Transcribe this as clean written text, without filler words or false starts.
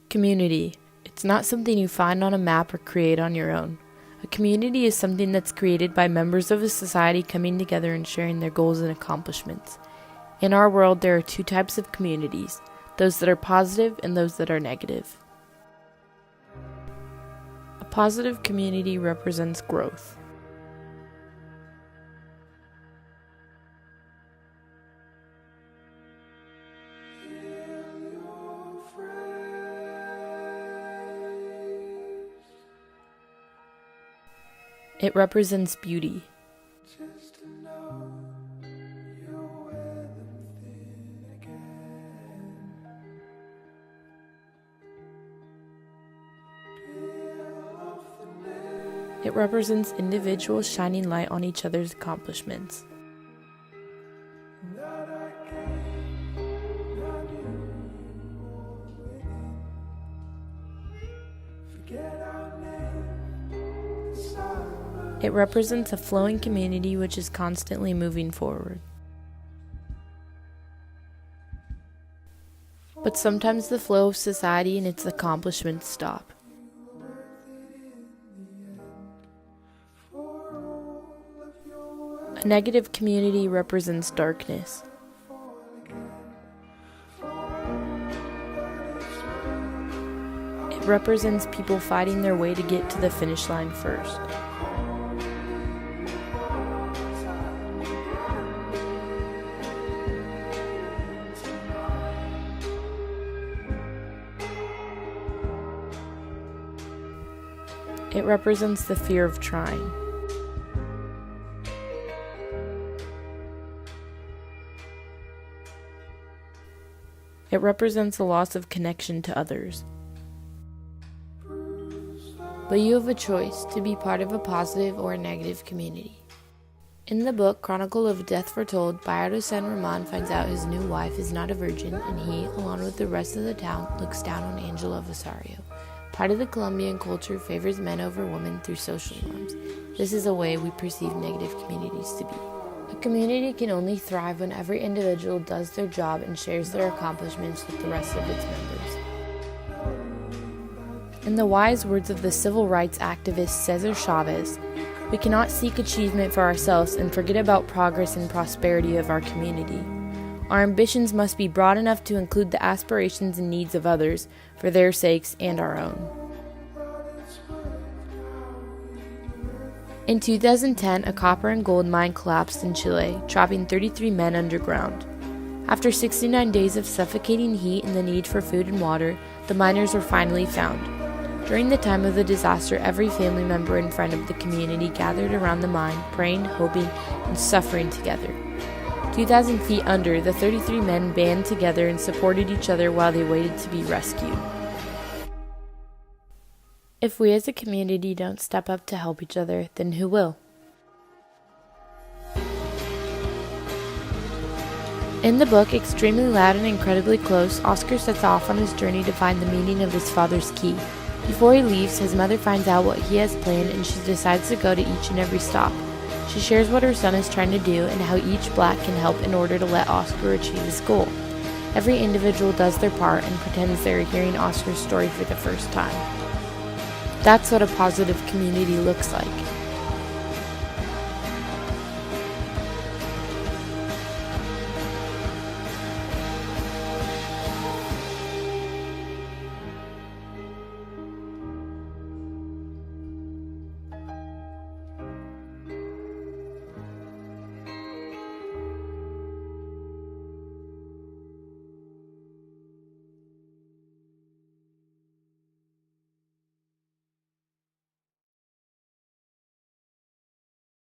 Community. It's not something you find on a map or create on your own. A community is something that's created by members of a society coming together and sharing their goals and accomplishments. In our world, there are two types of communities, those that are positive and those that are negative. A positive community represents growth. It represents beauty. It represents individuals shining light on each other's accomplishments. It represents a flowing community which is constantly moving forward. But sometimes the flow of society and its accomplishments stop. A negative community represents darkness. It represents people fighting their way to get to the finish line first. It represents the fear of trying. It represents a loss of connection to others. But you have a choice to be part of a positive or a negative community. In the book Chronicle of Death Foretold, Bayardo San Roman finds out his new wife is not a virgin, and he, along with the rest of the town, looks down on Angela Vassario. Part of the Colombian culture favors men over women through social norms. This is a way we perceive negative communities to be. A community can only thrive when every individual does their job and shares their accomplishments with the rest of its members. In the wise words of the civil rights activist Cesar Chavez, we cannot seek achievement for ourselves and forget about progress and prosperity of our community. Our ambitions must be broad enough to include the aspirations and needs of others, for their sakes and our own. In 2010, a copper and gold mine collapsed in Chile, trapping 33 men underground. After 69 days of suffocating heat and the need for food and water, the miners were finally found. During the time of the disaster, every family member and friend of the community gathered around the mine, praying, hoping, and suffering together. 2,000 feet under, the 33 men band together and supported each other while they waited to be rescued. If we as a community don't step up to help each other, then who will? In the book, Extremely Loud and Incredibly Close, Oscar sets off on his journey to find the meaning of his father's key. Before he leaves, his mother finds out what he has planned and she decides to go to each and every stop. She shares what her son is trying to do and how each black can help in order to let Oscar achieve his goal. Every individual does their part and pretends they are hearing Oscar's story for the first time. That's what a positive community looks like.